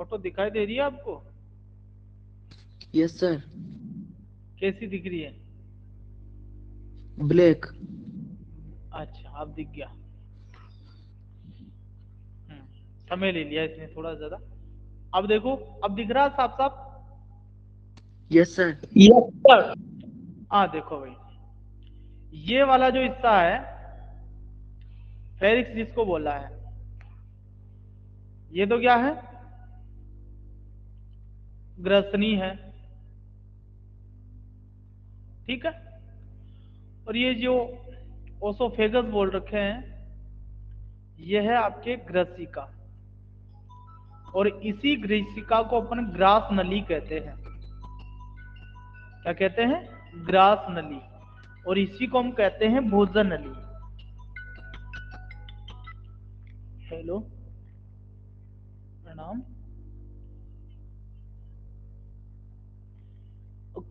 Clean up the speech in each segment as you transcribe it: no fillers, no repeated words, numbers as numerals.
Photo दिखाई दे रही है आपको? Yes sir. कैसी दिख रही है? ब्लैक। अच्छा, अब दिख गया। समय ले लिया इसने थोड़ा ज्यादा। अब देखो, अब दिख रहा है साफ साफ? Yes sir. Yes sir. हाँ देखो भाई, ये वाला जो हिस्सा है फेरिक्स जिसको बोला है, ये तो क्या है? ग्रसनी है, ठीक है। और ये जो ओसोफेगस बोल रखे हैं, ये है आपके ग्रसिका। और इसी ग्रसिका को अपन ग्रास नली कहते हैं। क्या कहते हैं? ग्रास नली। और इसी को हम कहते हैं भोजन नली। हेलो, प्रणाम।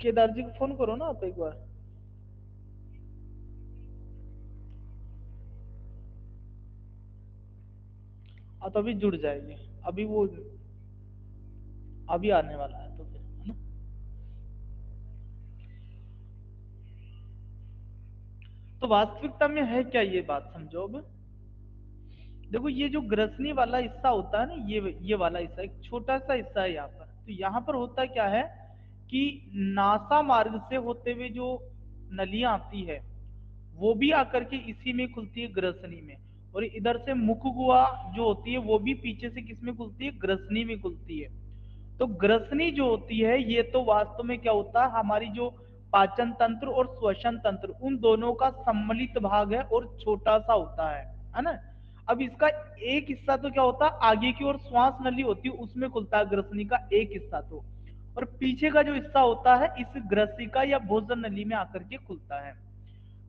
केदार जी को फोन करो ना आप एक बार। हाँ तो अभी जुड़ जाएगी, अभी वो अभी आने वाला है तो फिर, है ना। तो वास्तविकता में है क्या, ये बात समझो अब। देखो, ये जो ग्रसनी वाला हिस्सा होता है ना, ये वाला हिस्सा एक छोटा सा हिस्सा है यहाँ पर। तो यहाँ पर होता क्या है कि नासा मार्ग से होते हुए जो नलियां आती है, वो भी आकर के इसी में खुलती है, ग्रसनी में। और इधर से मुख गुहा जो होती है, वो भी पीछे से किस में खुलती है? ग्रसनी में खुलती है। तो ग्रसनी जो होती है, ये तो वास्तव में क्या होता है, हमारी जो पाचन तंत्र और श्वसन तंत्र, उन दोनों का सम्मिलित भाग है और छोटा सा होता है ना। अब इसका एक हिस्सा तो क्या होता है, आगे की ओर श्वास नली होती है, उसमें खुलता है ग्रसनी का एक हिस्सा तो। और पीछे का जो हिस्सा होता है, इस ग्रसिका या भोजन नली में आकर के खुलता है।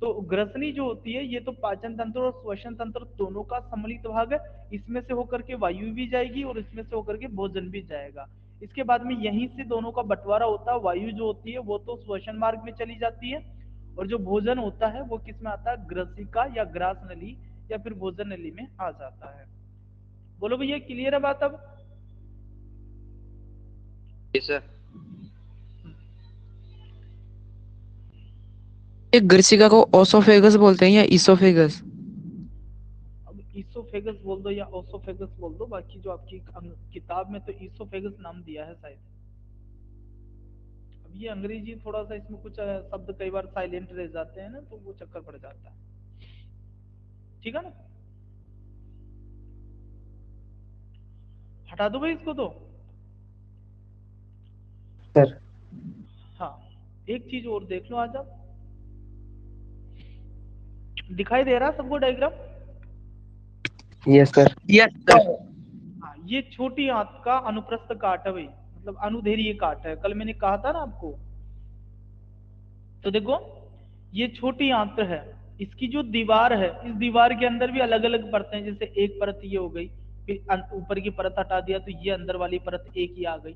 तो ग्रसनी जो होती है, ये तो पाचन तंत्र और श्वसन तंत्र दोनों का सम्मिलित भाग है। इसमें से होकर के वायु भी जाएगी और इसमें से होकर के भोजन भी जाएगा। इसके बाद में यहीं से दोनों का बंटवारा होता है। वायु जो होती है वो तो श्वसन मार्ग में चली जाती है, और जो भोजन होता है वो किस में आता है? ग्रसिका या ग्रास नली या फिर भोजन नली में आ जाता है। बोलो भैया, क्लियर है बात अब? जी सर। एक ग्रसिका को ओसोफेगस बोलते हैं या इसोफेगस? अब ईसोफेगस बोल दो या ओसोफेगस बोल दो, बाकी जो आपकी किताब में तो ईसोफेगस नाम दिया है शायद। अब ये अंग्रेजी थोड़ा सा, इसमें कुछ शब्द कई बार साइलेंट रह जाते हैं ना, तो वो चक्कर पड़ जाता है, ठीक है ना। हटा दो भाई इसको तो। सर। हाँ, एक चीज और देख लो आज आप। दिखाई दे रहा सबको diagram? Yes sir. Yes sir. हाँ, ये छोटी आंत का अनुप्रस्थ काट है भाई, मतलब अनुदैर्घ्य काट है, कल मैंने कहा था ना आपको। तो देखो, ये छोटी आंत्र है, इसकी जो दीवार है, इस दीवार के अंदर भी अलग अलग परतें हैं। जैसे एक परत ये हो गई, फिर ऊपर की परत हटा दिया तो ये अंदर वाली परत एक ही आ गई,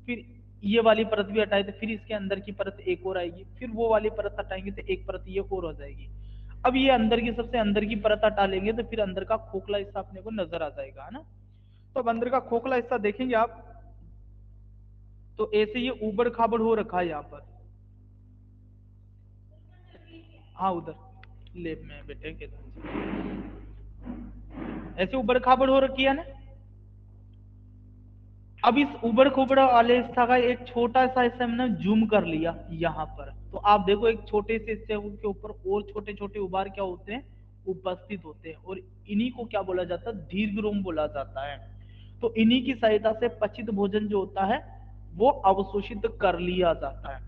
फिर ये वाली परत भी हटाई तो फिर इसके अंदर की परत एक और आएगी, फिर वो वाली परत हटाएंगे तो एक परत ये और हो जाएगी। अब ये अंदर की, सबसे अंदर की परत हटा लेंगे तो फिर अंदर का खोखला हिस्सा अपने को नजर आ जाएगा, है ना। तो अब अंदर का खोखला हिस्सा देखेंगे आप, तो ऐसे ये ऊबड़ खाबड़ हो रखा है यहाँ पर। हाँ, उधर लेब में बैठे के ऐसे ऊबड़ खाबड़ हो रखी है ना। अब इस ऊबड़ खाबड़ वाले हिस्सा का एक छोटा सा हिस्सा हमने जूम कर लिया यहाँ पर, तो आप देखो एक छोटे से हिस्से के ऊपर और छोटे छोटे उभार क्या होते हैं? उपस्थित होते हैं। और इन्हीं को क्या बोला जाता है? दीर्घ बोला जाता है। तो इन्हीं की सहायता से पचित भोजन जो होता है वो अवशोषित कर लिया जाता है।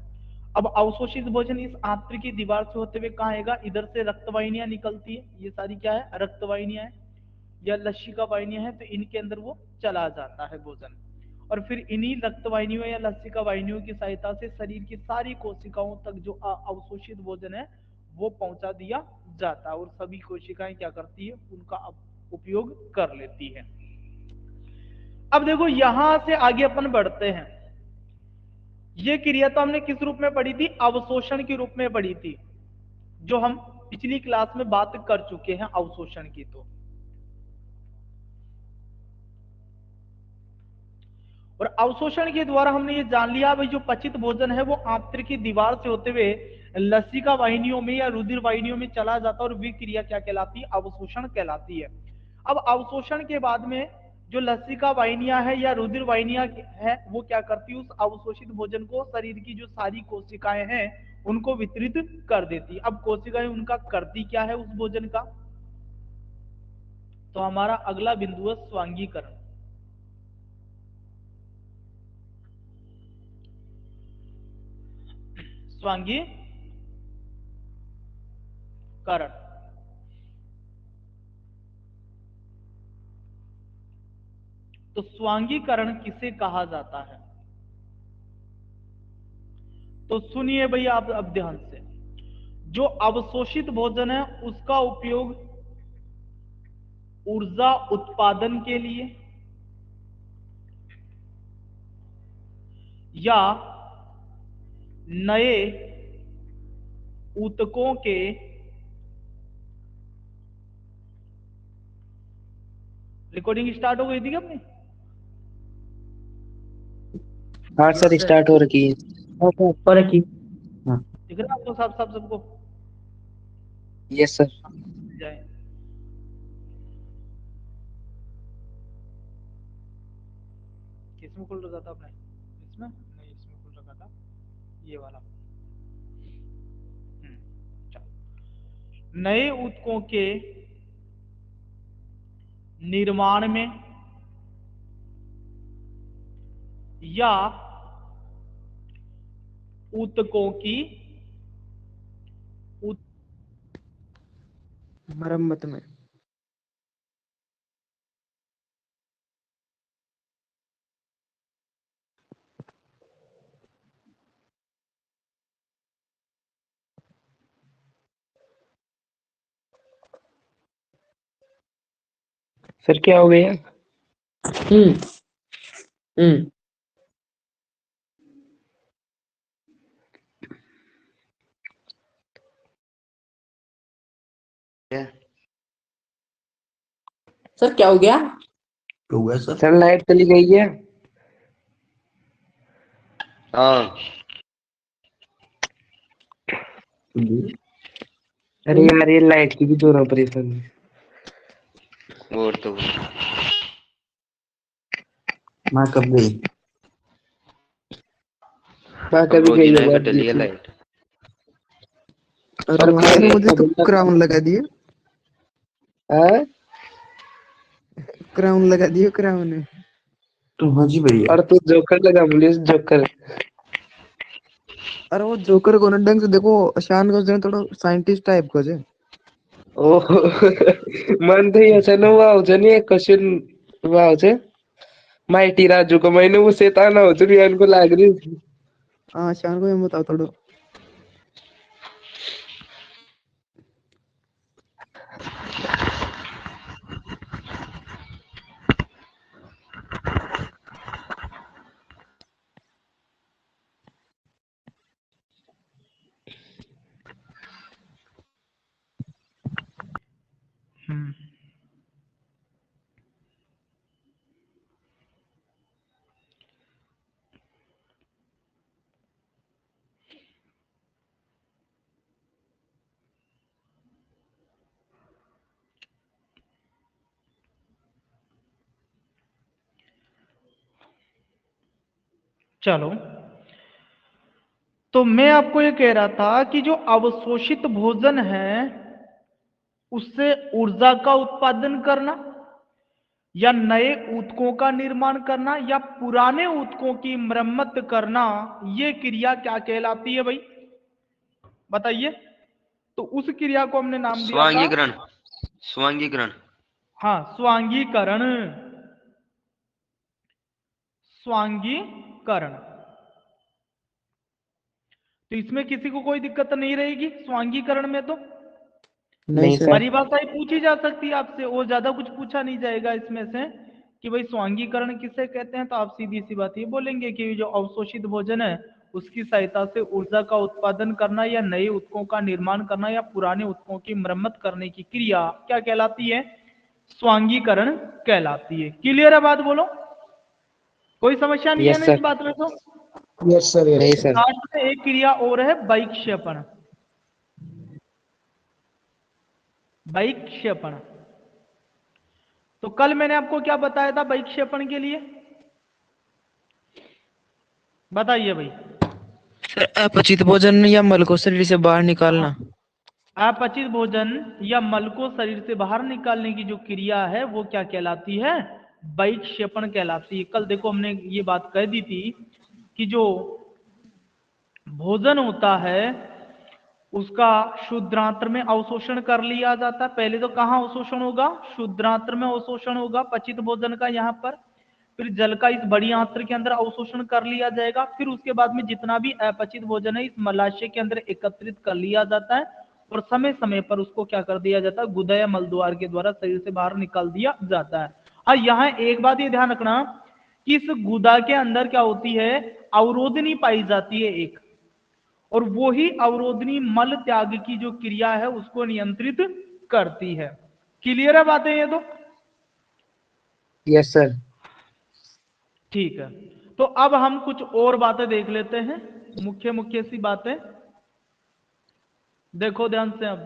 अब अवशोषित भोजन इस आंत्र की दीवार से होते हुए कहाँ आएगा? इधर से रक्तवाहिनियां निकलती है, ये सारी क्या है? रक्तवाहिनियां है या लसिका वाहिनियां हैं, तो इनके अंदर वो चला जाता है भोजन। और फिर इन्हीं रक्तवाहिनियों या लसिका वाहिनियों की सहायता से शरीर की सारी कोशिकाओं तक जो अवशोषित भोजन है वो पहुंचा दिया जाता है, और सभी कोशिकाएं क्या करती है? उनका उपयोग कर लेती है। अब देखो, यहां से आगे अपन बढ़ते हैं। ये क्रिया तो हमने किस रूप में पढ़ी थी? अवशोषण के रूप में पढ़ी थी, जो हम पिछली क्लास में बात कर चुके हैं अवशोषण की। तो और अवशोषण के द्वारा हमने ये जान लिया भाई जो पचित भोजन है वो आंत्र की दीवार से होते हुए लसिका वाहिनियों में या रुधिर वाहिनियों में चला जाता है और वी क्रिया क्या कहलाती है? अवशोषण कहलाती है। अब अवशोषण के बाद में जो लसिका वाहिनियां है या रुधिर वाहिनियां है वो क्या करती है? उस अवशोषित भोजन को शरीर की जो सारी कोशिकाएं हैं उनको वितरित कर देती है। अब कोशिकाएं उनका करती क्या है उस भोजन का? तो हमारा अगला बिंदु है स्वांगीकरण। स्वांगीकरण तो स्वांगीकरण किसे कहा जाता है? तो सुनिए भाई आप अब ध्यान से, जो अवशोषित भोजन है उसका उपयोग ऊर्जा उत्पादन के लिए या नए ऊतकों के रिकॉर्डिंग स्टार्ट हो गई थी क्या अपनी? हाँ सर, स्टार्ट हो रखी है। पर की दिख रहा है आपको सब सबको? Yes sir. जाए किसमें खुल रखा था आपने? इसमें नहीं, इसमें खुल रखा था ये वाला। चलो, नए ऊतकों के निर्माण में या ऊतकों की मरम्मत में। सर क्या हो गया? हम्म हम्म सर क्या हो गया? हुआ सर? सर लाइट चली गई है। हाँ। अरे यार, ये लाइट की भी दोनों परेशानी। और तो माँ कब गई? हाँ, अब कभी रोज गई है नए बात कट लिया बिल्कुल। लाइट। और सब वहां से कह मुझे तो रहे क्राउन लगा दिए। हैं? क्राउन लगा दिए, क्राउन। तो हाँ जी भैया। और तू जोकर लगा, पुलिस जोकर। अरे वो जोकर को ना ढंग से देखो, शान को जो थोड़ा साइंटिस्ट टाइप को जे। ओह मन तो ये छे हुआ हो छे नहीं क्वेश्चन हुआ हो छे माइटी राजू को मैंने वो शैतान हो छे रियान को लाग रही। हाँ, शान को ये बताओ थोड़ा। चलो, तो मैं आपको ये कह रहा था कि जो अवशोषित भोजन है उससे ऊर्जा का उत्पादन करना या नए ऊतकों का निर्माण करना या पुराने ऊतकों की मरम्मत करना, ये क्रिया क्या कहलाती है भाई? बताइए। तो उस क्रिया को हमने नाम दिया था, स्वांगीकरण। स्वांगीकरण। हाँ, स्वांगीकरण। स्वांगीकरण। तो इसमें किसी को कोई दिक्कत नहीं रहेगी स्वांगीकरण में? तो नहीं सर। परिभाषाएं पूछी जा सकती है आपसे और ज्यादा कुछ पूछा नहीं जाएगा इसमें से कि भाई स्वांगीकरण किसे कहते हैं। तो आप सीधी सी बात ये बोलेंगे कि जो अवशोषित भोजन है उसकी सहायता से ऊर्जा का उत्पादन करना या नए ऊतकों का निर्माण करना या पुराने ऊतकों की मरम्मत करने की क्रिया क्या कहलाती है? स्वांगीकरण कहलाती है। क्लियर है बात? बोलो। कोई समस्या नहीं है यस ना सर। इस बात में? तो यस सर, नहीं यस। सर। लास्ट में एक क्रिया और है वैक्षेपण। वैक्षेपण, तो कल मैंने आपको क्या बताया था वैक्षेपण के लिए? बताइए भाई। सर अपचित भोजन या मल को शरीर से बाहर निकालना। अपचित भोजन या मल को शरीर से बाहर निकालने की जो क्रिया है वो क्या कहलाती है? वैक्षेपण कहलाती है। कल देखो हमने ये बात कह दी थी कि जो भोजन होता है उसका शुद्रांत्र में अवशोषण कर लिया जाता है। पहले तो कहाँ अवशोषण होगा? शुद्रांत्र में अवशोषण होगा पचित भोजन का यहाँ पर। फिर जल का इस बड़ी आंत्र के अंदर अवशोषण कर लिया जाएगा। फिर उसके बाद में जितना भी अपचित भोजन है इस मलाशय के अंदर एकत्रित कर लिया जाता है और समय समय पर उसको क्या कर दिया जाता है? गुदा या मलद्वार के द्वारा शरीर से बाहर निकाल दिया जाता है। हाँ, यहाँ एक बात ये ध्यान रखना कि इस गुदा के अंदर क्या होती है? अवरोधनी पाई जाती है एक, और वो ही अवरोधनी मल त्याग की जो क्रिया है उसको नियंत्रित करती है। क्लियर है बातें ये? तो यस सर। ठीक है, तो अब हम कुछ और बातें देख लेते हैं, मुख्य मुख्य सी बातें। देखो ध्यान से। अब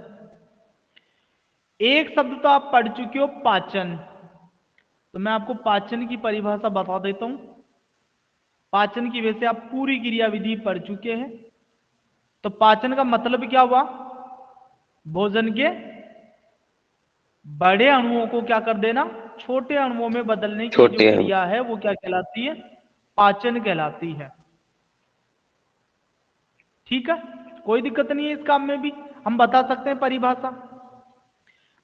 एक शब्द तो आप पढ़ चुके हो, पाचन। तो मैं आपको पाचन की परिभाषा बता देता हूं। पाचन की वजह से आप पूरी क्रिया विधि पढ़ चुके हैं। तो पाचन का मतलब क्या हुआ? भोजन के बड़े अणुओं को क्या कर देना? छोटे अणुओं में बदलने की जो छोटे हैं। क्रिया है वो क्या कहलाती है? पाचन कहलाती है। ठीक है, कोई दिक्कत नहीं है इस काम में भी, हम बता सकते हैं परिभाषा।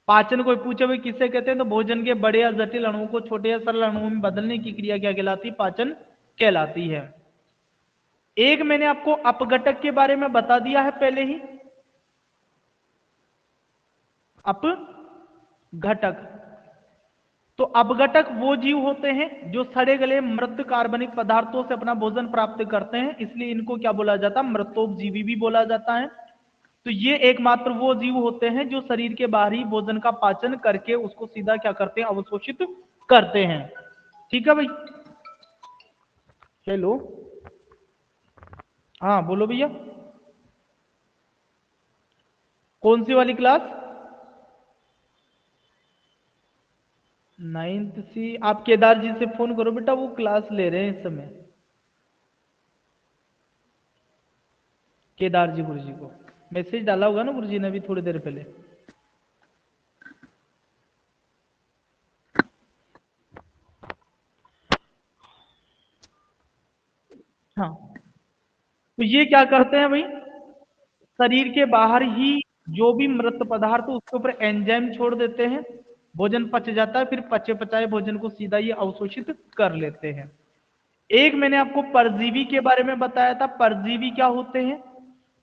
पाचन कोई पूछे भाई किसे कहते हैं, तो भोजन के बड़े या जटिल अणुओं को छोटे या सरल अणुओं में बदलने की क्रिया क्या कहलाती है? पाचन कहलाती है। एक मैंने आपको अपघटक के बारे में बता दिया है पहले ही। अपघटक, तो अपघटक वो जीव होते हैं जो सड़े गले मृत कार्बनिक पदार्थों से अपना भोजन प्राप्त करते हैं, इसलिए इनको क्या बोला जाता है? मृतोपजीवी भी बोला जाता है। तो ये एकमात्र वो जीव होते हैं जो शरीर के बाहरी भोजन का पाचन करके उसको सीधा क्या करते हैं? अवशोषित करते हैं। ठीक है भाई? हेलो, हाँ बोलो भैया, कौन सी वाली क्लास? 9th सी। आप केदार जी से फोन करो बेटा, वो क्लास ले रहे हैं इस समय। केदार जी गुरु जी को मैसेज डाला होगा ना गुरु जी ने अभी थोड़ी देर पहले। हाँ, तो ये क्या करते हैं भाई? शरीर के बाहर ही जो भी मृत पदार्थ उसके ऊपर एंजाइम छोड़ देते हैं, भोजन पच जाता है, फिर पचे पचाए भोजन को सीधा ये अवशोषित कर लेते हैं। एक मैंने आपको परजीवी के बारे में बताया था। परजीवी क्या होते हैं?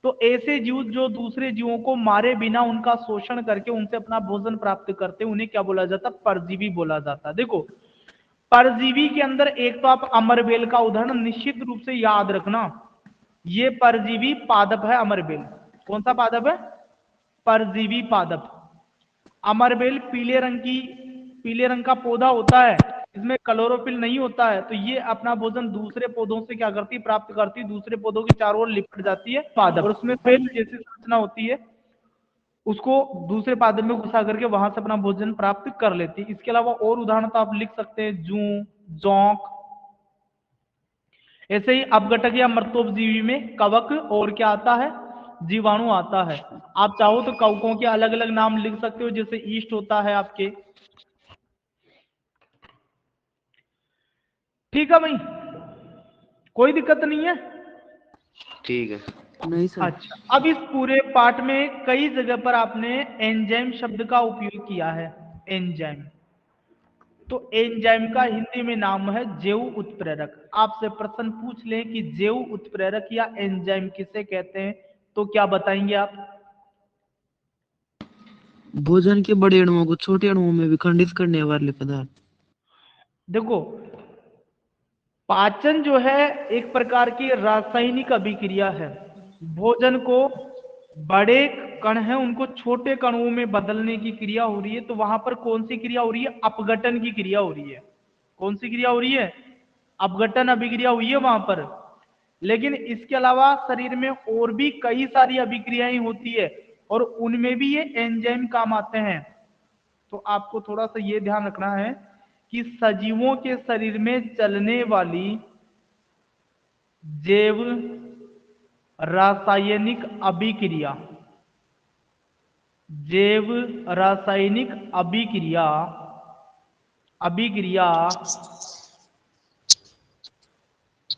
तो ऐसे जीव जो दूसरे जीवों को मारे बिना उनका शोषण करके उनसे अपना भोजन प्राप्त करते हैं, उन्हें क्या बोला जाता? परजीवी बोला जाता। देखो, परजीवी के अंदर एक तो आप अमरबेल का उदाहरण निश्चित रूप से याद रखना। ये परजीवी पादप है अमरबेल। कौन सा पादप है? परजीवी पादप। अमरबेल पीले रंग का पौधा होता है, इसमें क्लोरोफिल नहीं होता है। तो ये अपना भोजन दूसरे पौधों से क्या करती? प्राप्त करती, दूसरे पौधों के चारों ओर लिपट जाती है पादप, और उसमें पेट जैसी संरचना होती है, उसको दूसरे पादप में घुसा करके वहां से अपना भोजन प्राप्त कर लेती है। इसके अलावा और उदाहरण तो आप लिख सकते हैं, जूं, जोंक। ऐसे ही अपघटक या मृतोपजीवी में कवक और क्या आता है? जीवाणु आता है। आप चाहो तो कवकों के अलग अलग नाम लिख सकते हो, जैसे ईस्ट होता है आपके। ठीक है भाई, कोई दिक्कत नहीं है? ठीक है। नहीं सर। अच्छा, अब इस पूरे पाठ में कई जगह पर आपने एंजाइम शब्द का उपयोग किया है। एंजाइम, तो एंजाइम का हिंदी में नाम है जैव उत्प्रेरक। आपसे प्रश्न पूछ लें कि जैव उत्प्रेरक या एंजाइम किसे कहते हैं, तो क्या बताएंगे आप? भोजन के बड़े अणुओं को छोटे अणुओं में विखंडित करने वाले पदार्थ। देखो, पाचन जो है एक प्रकार की रासायनिक अभिक्रिया है। भोजन को बड़े कण हैं उनको छोटे कणों में बदलने की क्रिया हो रही है। तो वहां पर कौन सी क्रिया हो रही है? अपघटन की क्रिया हो रही है। कौन सी क्रिया हो रही है? अपघटन अभिक्रिया हुई है वहां पर, लेकिन इसके अलावा शरीर में और भी कई सारी अभिक्रियाएं होती है और उनमें भी ये एंजाइम काम आते हैं। तो आपको थोड़ा सा ये ध्यान रखना है कि सजीवों के शरीर में चलने वाली जैव रासायनिक अभिक्रिया, जैव रासायनिक अभिक्रिया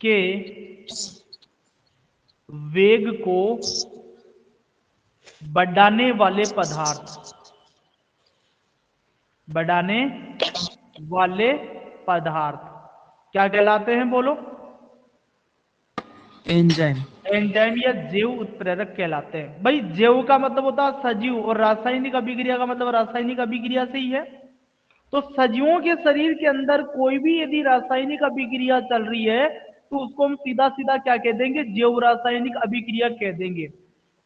के वेग को बढ़ाने वाले पदार्थ, बढ़ाने वाले पदार्थ क्या कहलाते हैं? बोलो। एंजाइम। एंजाइम या जैव उत्प्रेरक कहलाते हैं। भाई जैव का मतलब होता है सजीव और रासायनिक अभिक्रिया का मतलब रासायनिक अभिक्रिया से ही है। तो सजीवों के शरीर के अंदर कोई भी यदि रासायनिक अभिक्रिया चल रही है तो उसको हम सीधा सीधा क्या कह देंगे? जैव रासायनिक अभिक्रिया कह देंगे।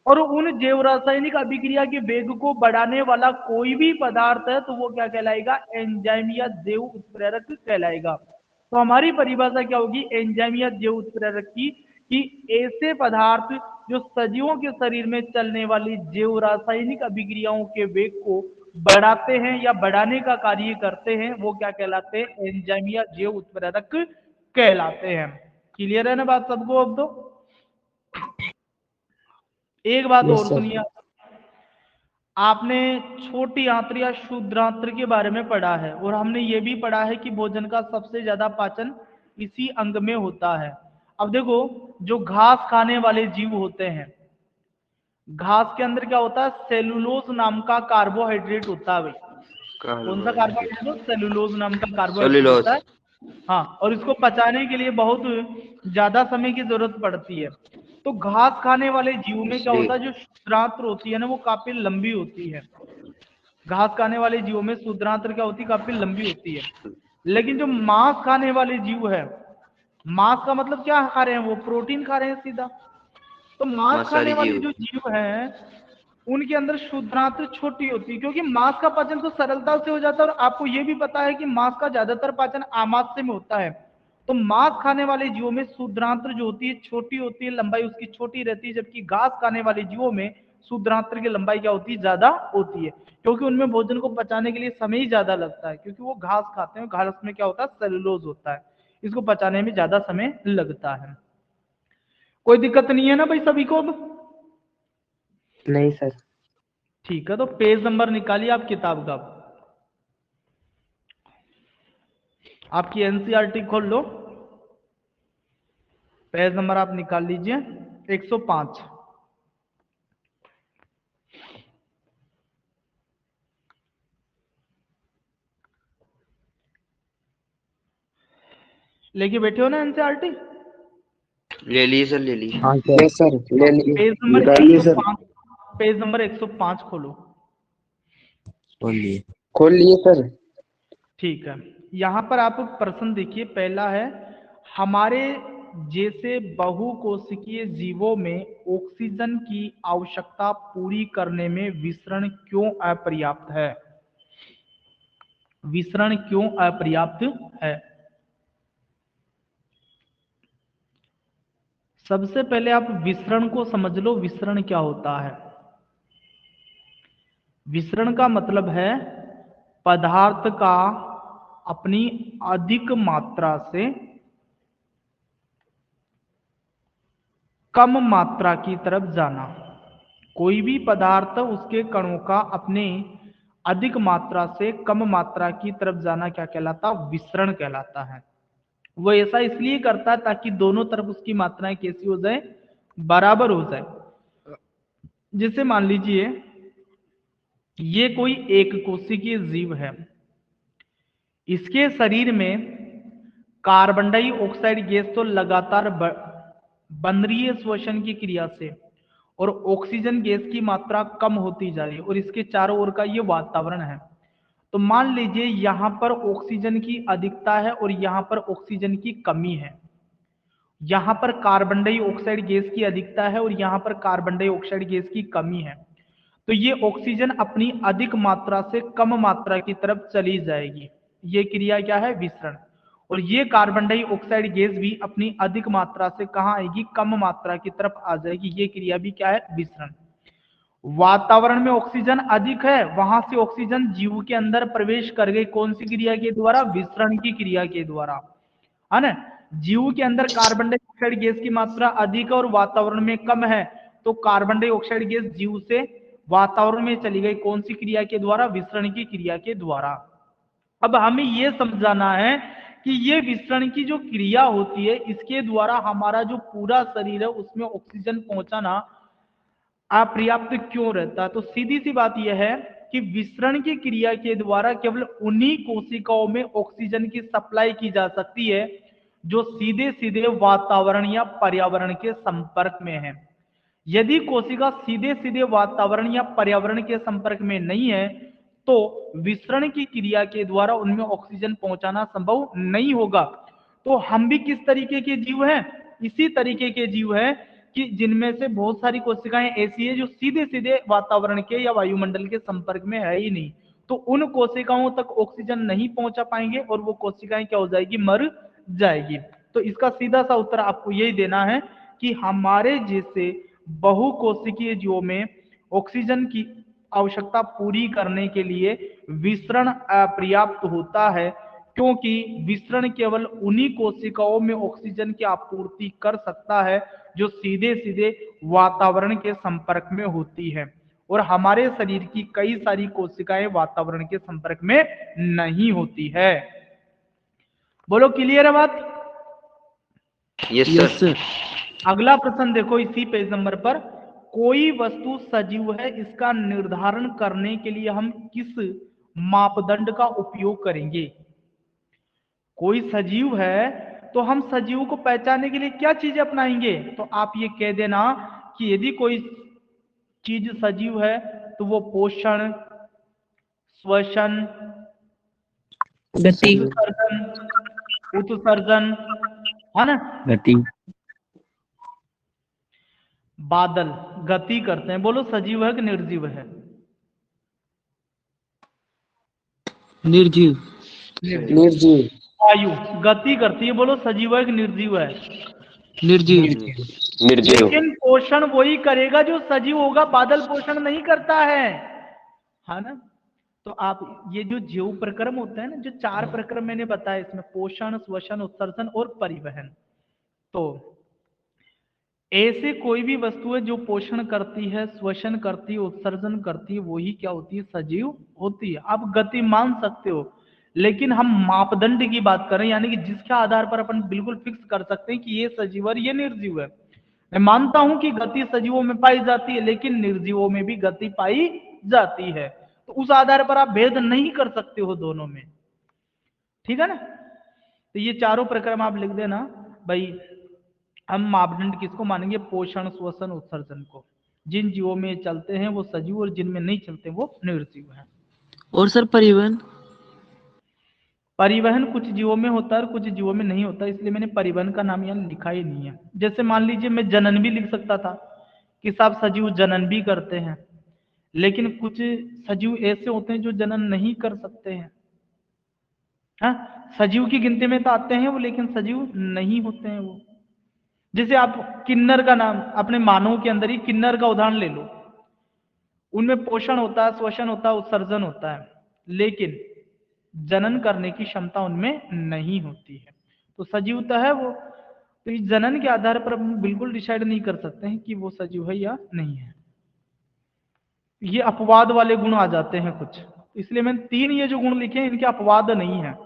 और उन जैव रासायनिक अभिक्रिया के वेग को बढ़ाने वाला कोई भी पदार्थ है तो वो क्या कहलाएगा? एंजाइम या जैव उत्प्रेरक कहलाएगा। तो हमारी परिभाषा क्या होगी एंजाइम या जैव उत्प्रेरक की? कि ऐसे पदार्थ जो सजीवों के शरीर में चलने वाली जैव रासायनिक अभिक्रियाओं के वेग को बढ़ाते हैं या बढ़ाने का कार्य करते हैं वो क्या कहलाते हैं? एंजाइम या जैव उत्प्रेरक कहलाते हैं। क्लियर है ना बात सबको? अब तो एक बात Yes, और sir. सुनिए, आपने छोटी आंत्र या क्षुद्र आंत्र के बारे में पढ़ा है और हमने ये भी पढ़ा है कि भोजन का सबसे ज्यादा पाचन इसी अंग में होता है। अब देखो, जो घास खाने वाले जीव होते हैं, घास के अंदर क्या होता है? सेलुलोज नाम का कार्बोहाइड्रेट होता है। भाई कौन सा कार्बोहाइड्रेट? हो सेलुलोज नाम का कार्बोहाइड्रेट सेलुलोज। होता है। हाँ, और इसको पचाने के लिए बहुत ज्यादा समय की जरूरत पड़ती है। तो घास खाने वाले जीव में क्या होता है? जो शुद्रांत्र होती है ना वो काफी लंबी होती है। घास खाने वाले जीवों में शुद्रांत्र क्या होती है? काफी लंबी होती है। लेकिन जो मांस खाने वाले जीव है, मांस का मतलब क्या खा रहे हैं? वो प्रोटीन खा रहे हैं सीधा। तो मांस खाने मांसाहारी वाले जीव। जो जीव हैं उनके अंदर शुद्रांत्र छोटी होती है, क्योंकि मांस का पाचन तो सरलता से हो जाता है और आपको ये भी पता है कि मांस का ज्यादातर पाचन आमाशय में होता है। तो मांस खाने वाले जीवों में शुद्रांत्र जो होती है छोटी होती है, लंबाई उसकी छोटी रहती है, जबकि घास खाने वाले जीवों में शुद्रांत्र की लंबाई क्या होती है? ज्यादा होती है, क्योंकि उनमें भोजन को पचाने के लिए समय ही ज्यादा लगता है, क्योंकि वो घास खाते हैं। घास में क्या होता है? सेलुलोज होता है, इसको पचाने में ज्यादा समय लगता है। कोई दिक्कत नहीं है ना भाई सभी को? अब नहीं सर। ठीक है, तो पेज नंबर निकालिए आप किताब का। आपकी एनसीईआरटी खोल लो, पेज नंबर आप निकाल लीजिए 105। लेके बैठे हो ना एनसीईआरटी? ले ली सर, ले ली। हाँ सर। यस सर, ले लिए। पेज नंबर निकालिए सर। 105, पेज नंबर 105 खोलो। बोलिए। खोल लिए सर। ठीक है, यहाँ पर आप प्रश्न देखिए। पहला है, हमारे जैसे बहुकोशिकीय जीवों में ऑक्सीजन की आवश्यकता पूरी करने में विसरण क्यों अपर्याप्त है? विसरण क्यों अपर्याप्त है? सबसे पहले आप विसरण को समझ लो। विसरण क्या होता है? विसरण का मतलब है पदार्थ का अपनी अधिक मात्रा से कम मात्रा की तरफ जाना। कोई भी पदार्थ उसके कणों का अपने अधिक मात्रा से कम मात्रा की तरफ जाना क्या कहलाता? विसरण कहलाता है। वो ऐसा इसलिए करता है ताकि दोनों तरफ उसकी मात्राएं कैसी हो जाए? बराबर हो जाए। जैसे मान लीजिए ये कोई एक कोशिकीय जीव है, इसके शरीर में कार्बन डाइऑक्साइड गैस तो लगातार बन रही है श्वसन की क्रिया से, और ऑक्सीजन गैस की मात्रा कम होती जा रही है, और इसके चारों ओर का ये वातावरण है। तो मान लीजिए यहां पर ऑक्सीजन की अधिकता है और यहां पर ऑक्सीजन की कमी है। यहां पर कार्बन डाइऑक्साइड गैस की अधिकता है और यहां पर कार्बन डाइऑक्साइड गैस की कमी है। तो ये ऑक्सीजन अपनी अधिक मात्रा से कम मात्रा की तरफ चली जाएगी। ये क्रिया क्या है? विसरण। और ये कार्बन डाइऑक्साइड गैस भी अपनी अधिक मात्रा से कहाँ आएगी, कम मात्रा की तरफ आ जाएगी। ये क्रिया भी क्या है, विसरण। वातावरण में ऑक्सीजन अधिक है, वहां से ऑक्सीजन जीव के अंदर प्रवेश कर गई, कौन सी क्रिया के द्वारा, विसरण की क्रिया के द्वारा, है ना। जीव के अंदर कार्बन डाइऑक्साइड गैस की मात्रा अधिक है और वातावरण में कम है, तो कार्बन डाइऑक्साइड गैस जीव से वातावरण में चली गई, कौन सी क्रिया के द्वारा, विसरण की क्रिया के द्वारा। अब हमें यह समझाना है कि ये विसरण की जो क्रिया होती है, इसके द्वारा हमारा जो पूरा शरीर है उसमें ऑक्सीजन पहुंचाना अपर्याप्त क्यों रहता है। तो सीधी सी बात यह है कि विसरण की क्रिया के द्वारा केवल उन्हीं कोशिकाओं में ऑक्सीजन की सप्लाई की जा सकती है जो सीधे सीधे वातावरण या पर्यावरण के संपर्क में है। यदि कोशिका सीधे सीधे वातावरण या पर्यावरण के संपर्क में नहीं है तो विसरण की क्रिया के द्वारा उनमें ऑक्सीजन पहुंचाना संभव नहीं होगा। तो हम भी किस तरीके के जीव हैं, इसी तरीके के जीव हैं कि जिनमें से बहुत सारी कोशिकाएं ऐसी है जो सीधे सीधे वातावरण के या वायुमंडल के संपर्क में है ही नहीं, तो उन कोशिकाओं तक ऑक्सीजन नहीं पहुंचा पाएंगे और वो कोशिकाएं क्या हो जाएगी, मर जाएगी। तो इसका सीधा सा उत्तर आपको यही देना है कि हमारे जैसे बहुकोशिकीय जीवों में ऑक्सीजन की आवश्यकता पूरी करने के लिए विसरण अपर्याप्त होता है, क्योंकि विसरण केवल उन्हीं कोशिकाओं में ऑक्सीजन की आपूर्ति कर सकता है जो सीधे सीधे वातावरण के संपर्क में होती है, और हमारे शरीर की कई सारी कोशिकाएं वातावरण के संपर्क में नहीं होती है। बोलो, क्लियर है बात? Yes yes sir. सर। अगला प्रश्न देखो इसी पेज नंबर पर, कोई वस्तु सजीव है, इसका निर्धारण करने के लिए हम किस मापदंड का उपयोग करेंगे। कोई सजीव है तो हम सजीव को पहचानने के लिए क्या चीजें अपनाएंगे, तो आप ये कह देना कि यदि कोई चीज सजीव है तो वो पोषण, श्वसन, गति, उत्सर्जन, है ना, गति, बादल, गति करते हैं। बोलो, सजीव है कि निर्जीव है? निर्जीव। निर्जीव। वायु गति करती है। बोलो, सजीव है कि निर्जीव है? निर्जीव। निर्जीव। लेकिन पोषण वही करेगा जो सजीव होगा, बादल पोषण नहीं करता है ना। तो आप ये जो जीव प्रक्रम होता है ना, जो 4 प्रक्रम मैंने बताया, इसमें पोषण, श्वसन, उत्सर्जन और परिवहन, तो ऐसे कोई भी वस्तु है जो पोषण करती है, श्वसन करती है, उत्सर्जन करती है, वही क्या होती है, सजीव होती है। आप गति मान सकते हो, लेकिन हम मापदंड की बात करें, यानी कि जिसके आधार पर अपन बिल्कुल फिक्स कर सकते हैं कि ये सजीव और ये निर्जीव है। मैं मानता हूं कि गति सजीवों में पाई जाती है, लेकिन निर्जीवों में भी गति पाई जाती है, तो उस आधार पर आप भेद नहीं कर सकते हो दोनों में, ठीक है ना। तो ये चारों प्रक्रम आप लिख देना भाई। हम मापदंड किसको मानेंगे, पोषण, श्वसन, उत्सर्जन को। जिन जीवों में चलते हैं वो सजीव और जिनमें नहीं चलते वो निर्जीव है। और सर परिवहन? परिवहन कुछ जीवों में होता है और कुछ जीवों में नहीं होता, इसलिए मैंने परिवहन का नाम यहाँ लिखा ही नहीं है। जैसे मान लीजिए मैं जनन भी लिख सकता था कि साहब सजीव जनन भी करते हैं, लेकिन कुछ सजीव ऐसे होते हैं जो जनन नहीं कर सकते हैं। हाँ, सजीव की गिनती में तो आते हैं वो, लेकिन सजीव नहीं होते हैं वो। जैसे आप किन्नर का नाम, अपने मानव के अंदर ही किन्नर का उदाहरण ले लो, उनमें पोषण होता है, श्वसन होता है, उत्सर्जन होता है, लेकिन जनन करने की क्षमता उनमें नहीं होती है, तो सजीव तो है वो। तो इस जनन के आधार पर हम बिल्कुल डिसाइड नहीं कर सकते हैं कि वो सजीव है या नहीं है। ये अपवाद वाले गुण आ जाते हैं कुछ, इसलिए मैंने 3 ये जो गुण लिखे हैं इनके अपवाद नहीं है।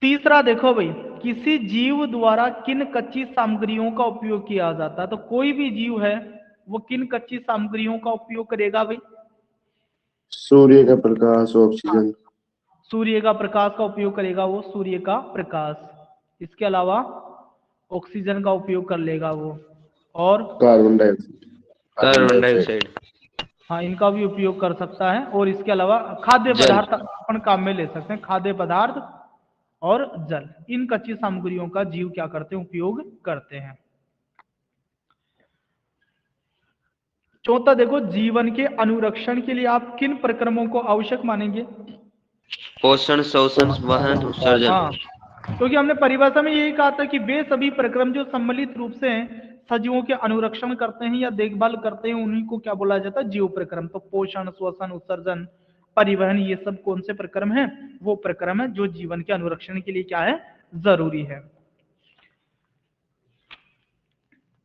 तीसरा देखो भाई, किसी जीव द्वारा किन कच्ची सामग्रियों का उपयोग किया जाता है। तो कोई भी जीव है वो किन कच्ची सामग्रियों का उपयोग करेगा भाई? सूर्य का प्रकाश, ऑक्सीजन। सूर्य का प्रकाश का उपयोग करेगा वो, सूर्य का प्रकाश। इसके अलावा ऑक्सीजन का उपयोग कर लेगा वो, और कार्बन डाइऑक्साइड। Carbon dioxide. हाँ, इनका भी उपयोग कर सकता है। और इसके अलावा खाद्य जल। पदार्थ अपन काम में ले सकते हैं, खाद्य पदार्थ और जल, इन कच्ची सामग्रियों का जीव क्या करते हैं, उपयोग करते हैं। चौथा देखो, जीवन के अनुरक्षण के लिए आप किन प्रक्रमों को आवश्यक मानेंगे? पोषण, शोषण, वहन, उत्सर्जन। हाँ, क्योंकि हमने परिभाषा में यही कहा था कि वे सभी प्रक्रम जो सम्मिलित रूप से सजीवों के अनुरक्षण करते हैं या देखभाल करते हैं, उन्हीं को क्या बोला जाता है? जीव प्रक्रम। तो पोषण, श्वसन, उत्सर्जन, परिवहन, ये सब कौन से प्रक्रम हैं? वो प्रक्रम है जो जीवन के अनुरक्षण के लिए क्या है? जरूरी है।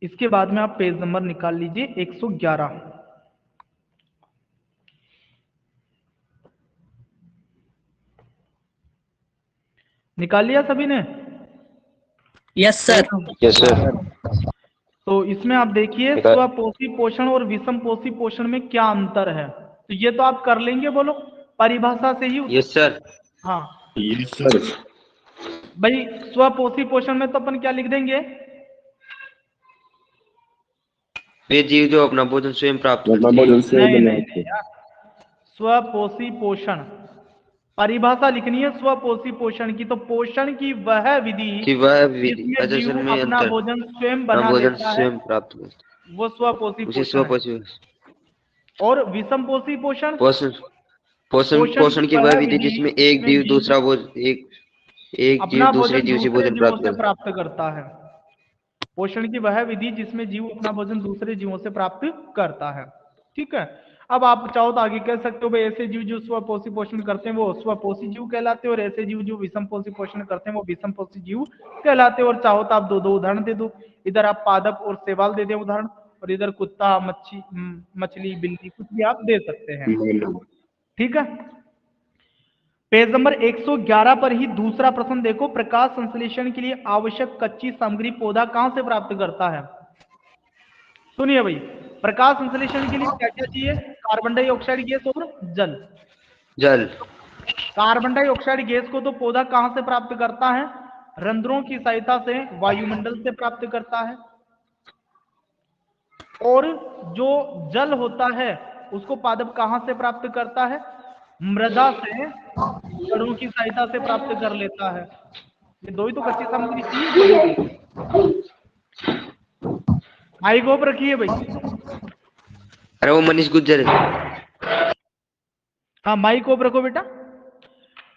इसके बाद में आप पेज नंबर निकाल लीजिए 111। निकाल लिया सभी ने? Yes sir. Yes sir. तो इसमें आप देखिए, स्वपोषी पोषण और विषम पोषी पोषण में क्या अंतर है? तो ये तो आप कर लेंगे, बोलो परिभाषा से ही। Yes sir. हाँ यस सर। भाई, स्वपोषी पोषण में तो अपन क्या लिख देंगे? वे जीव जो अपना भोजन स्वयं प्राप्त अपना करते हैं। भोजन से नहीं नहीं बनाते नहीं यार, स्वपोषी पोषण परिभाषा लिखनी है स्वपोषी पोषण की। तो पोषण की वह विधि कि वह विधि जिसमें अजर जीव में अपना अंतर भोजन स्वयं अपना बना भोजन लेता है, स्वयं प्राप्त करते वो स्वपोषी हैं। उसे पोषण है। स्वपोषी और विषम पोषी पोषण, पोषण पोषण पोषण की वह विधि जिसमें एक जीव दूसरा एक जीव अपना दूसरे भोजन जीव से दूसरे भोजन जीवों प्राप्त से करता प्राप्त करता है। पोषण की वह विधि जिसमें जीव अपना भोजन दूसरे जीवों से प्राप्त करता है। ठीक है। अब आप चाहो तो आगे कह सकते हो भाई, ऐसे जीव जो स्वपोषी पोषण करते हैं वो स्वपोषी जीव कहलाते हैं, और ऐसे जीव जो विषम पोषी पोषण करते हैं वो विषम पोषी जीव कहलाते हैं। और चाहो तो आप दो दो उदाहरण दे दो, इधर आप पादप और शैवाल दे दें उदाहरण, और इधर कुत्ता, मछली, बिल्ली, कुछ भी आप दे सकते हैं। ठीक है। पेज नंबर 111 पर ही दूसरा प्रश्न देखो, प्रकाश संश्लेषण के लिए आवश्यक कच्ची सामग्री पौधा कहां से प्राप्त करता है? सुनिए भाई, प्रकाश संश्लेषण के लिए क्या क्या चाहिए? कार्बन डाइऑक्साइड गैस और जल। जल। कार्बन डाइऑक्साइड गैस को तो पौधा कहां से प्राप्त करता है? रंध्रों की सहायता से वायुमंडल से प्राप्त करता है। और जो जल होता है उसको पादप कहां से प्राप्त करता है? मृदा से, जड़ों की सहायता से प्राप्त कर लेता है। ये दो ही तो कच्ची सामग्री चाहिए। माइक ऑफ रखिए भाई। अरे वो मनीष गुज्जर है। हाँ, माइक ऑफ रखो बेटा।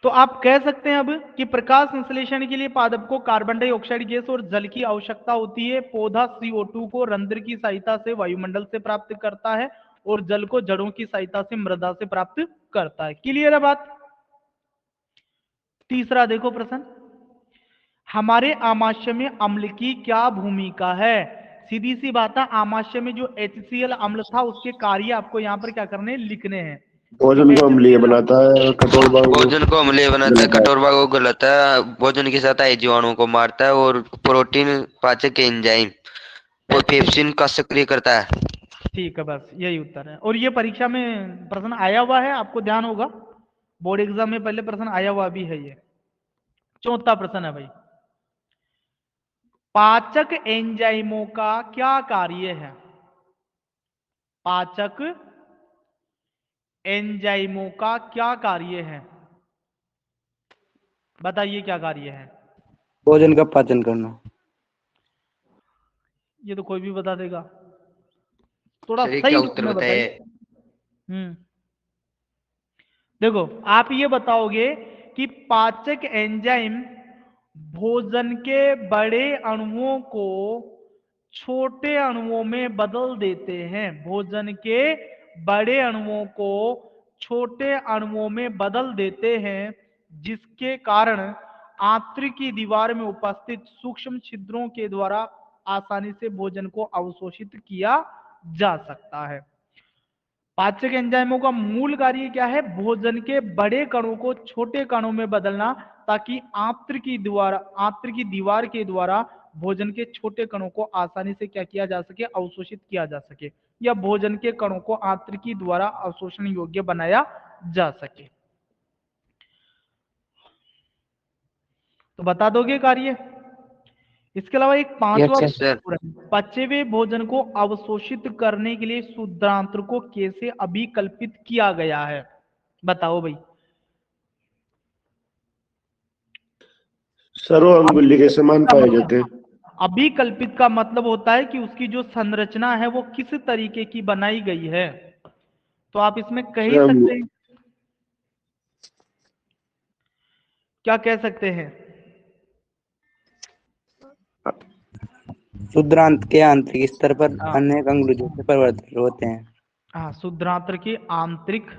तो आप कह सकते हैं अब कि प्रकाश संश्लेषण के लिए पादप को कार्बन डाइऑक्साइड गैस और जल की आवश्यकता होती है। पौधा CO2 को रंध्र की सहायता से वायुमंडल से प्राप्त करता है और जल को जड़ों की सहायता से मृदा से प्राप्त करता है। क्लियर है बात? तीसरा देखो प्रश्न, हमारे आमाशय में अम्ल की क्या भूमिका है? सीधी सी बात है, आमाशय में जो HCl अम्ल था उसके कार्य आपको यहाँ पर क्या करने हैं? लिखने हैं। भोजन को अम्लीय बनाता है और कठोर भागों को भोजन को अम्लीय बनाता है, कठोर भागों को गलाता है, भोजन के साथ आए जीवाणुओं को मारता है और प्रोटीन पाचक एंजाइम और पेप्सिन का सक्रिय करता है। ठीक है, बस यही उत्तर है। और ये परीक्षा में प्रश्न आया हुआ है, आपको ध्यान होगा, बोर्ड एग्जाम में पहले प्रश्न आया हुआ भी है ये। चौथा प्रश्न है भाई, पाचक एंजाइमों का क्या कार्य है? पाचक एंजाइमों का क्या कार्य है? बताइए क्या कार्य है? भोजन का पाचन करना। ये तो कोई भी बता देगा, थोड़ा सर सही क्या रूप उत्तर में बताइए? बताइए। देखो, आप ये बताओगे कि पाचक एंजाइम भोजन के बड़े अणुओं को छोटे अणुओं में बदल देते हैं। भोजन के बड़े अणुओं को छोटे अणुओं में बदल देते हैं, जिसके कारण आंतरिक दीवार में उपस्थित सूक्ष्म छिद्रों के द्वारा आसानी से भोजन को अवशोषित किया जा सकता है। पाचक एंजाइमों का मूल कार्य क्या है? भोजन के बड़े कणों को छोटे कणों में बदलना, ताकि आंतरिक दीवार के द्वारा भोजन के छोटे कणों को आसानी से क्या किया जा सके? अवशोषित किया जा सके, या भोजन के कणों को आंतरिक द्वारा अवशोषण योग्य बनाया जा सके। तो बता दोगे कार्य? इसके अलावा एक पांचवा Yes, sir. पचे हुए भोजन को अवशोषित करने के लिए शुद्धांत्र को कैसे अभिकल्पित किया गया है? बताओ भाई। सर्व अंगुली के समान पाए जाते हैं। अभिकल्पित का मतलब होता है कि उसकी जो संरचना है वो किस तरीके की बनाई गई है। तो आप इसमें कह ही सर सकते हैं, क्या कह सकते हैं? शुद्रांत के आंतरिक स्तर पर हाँ अनेक अंगुलियों से परिवर्तित होते हैं। हाँ, शुद्रांत्र के आंतरिक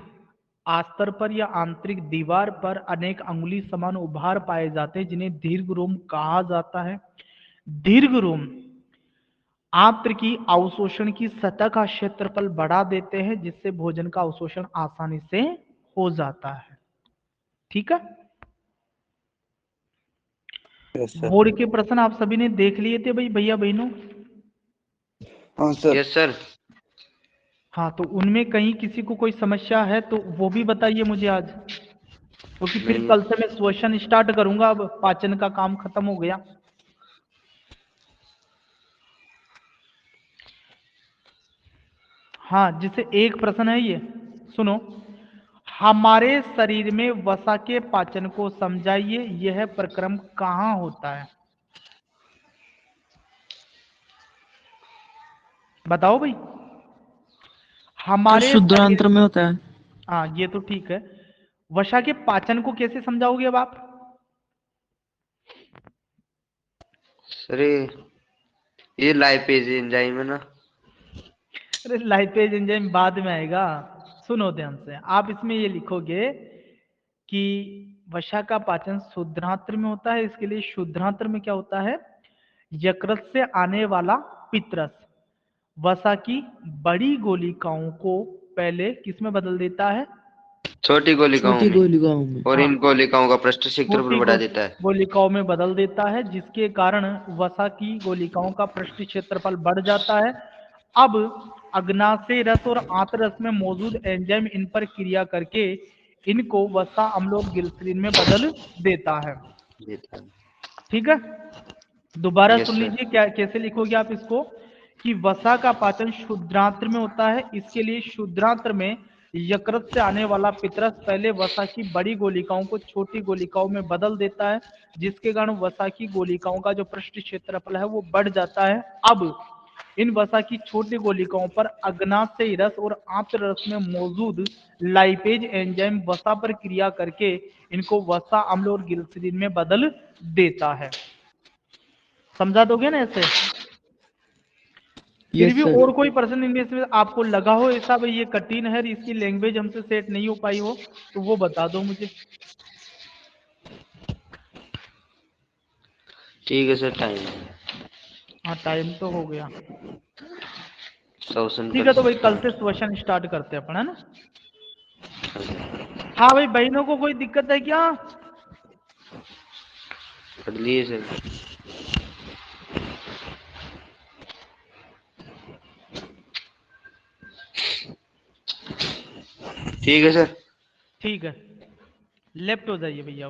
आस्तर पर या आंतरिक दीवार पर अनेक अंगुली समान उभार पाए जाते हैं, जिन्हें दीर्घ रोम कहा जाता है। दीर्घ रोम आंत्र की अवशोषण की सतह का क्षेत्रफल बढ़ा देते हैं, जिससे भोजन का अवशोषण आसानी से हो जाता है। ठीक है, यस सर। बोर्ड के प्रश्न आप सभी ने देख लिए थे भाई, भैया बहनों? हाँ सर। Yes sir. हाँ, तो उनमें कहीं किसी को कोई समस्या है तो वो भी बताइए मुझे आज, क्योंकि फिर नहीं। कल से मैं श्वसन स्टार्ट करूंगा। अब पाचन का काम खत्म हो गया। हाँ, जिसे एक प्रश्न है ये, सुनो। हमारे शरीर में वसा के पाचन को समझाइए, यह प्रक्रम कहाँ होता है? बताओ भाई। तो हमारे शरीर, शुद्धांत्र में होता है। हाँ ये तो ठीक है। वसा के पाचन को कैसे समझाओगे अब आप? अरे ये लाइपेज एंजाइम है ना। अरे लाइपेज एंजाइम बाद में आएगा, सुनो ध्यान से। आप इसमें ये लिखोगे कि वसा का पाचन शुद्धांत्र में होता है। इसके लिए शुद्धांत्र में क्या होता है? यकृत से आने वाला पित्रस वसा की बड़ी गोलिकाओं को पहले किस में बदल देता है? छोटी कोलिकाओं छोटी में। गोलिकाओं में। और हाँ, इन कोलिकाओं का पृष्ठ क्षेत्रफल छोटी बढ़ा देता है। गोलिकाओं में बदल देता है, जिसके कारण वसा की गोलिकाओं का पृष्ठ क्षेत्रफल बढ़ जाता है। अब अग्नाशय रस और आंतररस में मौजूद एंजाइम इन पर क्रिया करके इनको वसा अम्ल और ग्लिसरीन में बदल देता है। देता है। ठीक है, दोबारा यस सुन सर। लीजिए, क्या कैसे लिखोगे आप इसको? कि वसा का पाचन शुद्धांत्र में होता है। इसके लिए शुद्धांत्र में यकृत से आने वाला पित्रस पहले वसा की बड़ी गोलिकाओं को छोटी गोलिकाओं में बदल देता है, जिसके कारण वसा की गोलिकाओं का जो पृष्ठ क्षेत्रफल है वो बढ़ जाता है। अब इन वसा की छोटी गोलिकाओं पर अग्नाशय रस और आंत्र रस में मौजूद लाइपेज एंजाइम वसा पर क्रिया करके इनको वसा अम्ल और ग्लिसरीन में बदल देता है। समझा दोगे ना ऐसे? फिर यस भी सर। और कोई पर्सन इनमें से आपको लगा हो ऐसा भाई ये कठिन है, इसकी लैंग्वेज हमसे सेट नहीं हो पाई हो, तो वो बता दो मुझे। ठीक है सर। टाइम हाँ, टाइम तो हो गया। श्वसन ठीक कर है, तो भाई सकते कल से हैं। श्वसन स्टार्ट करते हैं अपन, है ना? हाँ भाई, बहनों को कोई दिक्कत है क्या? कर लिए सर। ठीक है सर। ठीक है, लेफ्ट हो जाइए भैया।